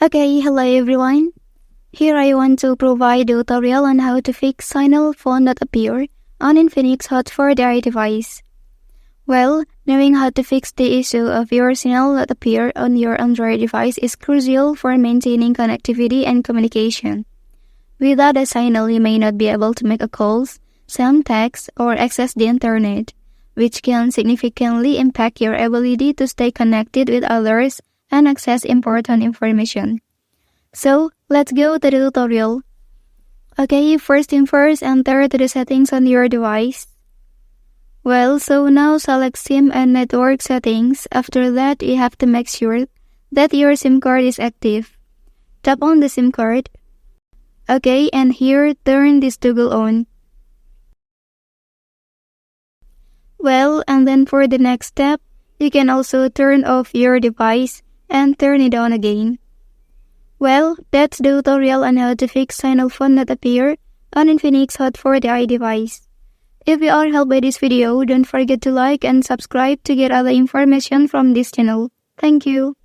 Okay, hello everyone. Here I want to provide a tutorial on how to fix signal phone that appear on Infinix Hot 4DI device. Well, knowing how to fix the issue of your signal that appear on your Android device is crucial for maintaining connectivity and communication. Without a signal, you may not be able to make calls, send texts, or access the internet, which can significantly impact your ability to stay connected with others and access important information. So, let's go to the tutorial. Okay, first thing first, enter to the settings on your device. Well, so now select SIM and network settings. After that, you have to make sure that your SIM card is active. Tap on the SIM card. Okay, and here, turn this toggle on. Well, and then for the next step, you can also turn off your device and turn it on again. Well, that's the tutorial on how to fix signal phone that appear on Infinix Hot 4DI device. If you are helped by this video, don't forget to like and subscribe to get other information from this channel. Thank you.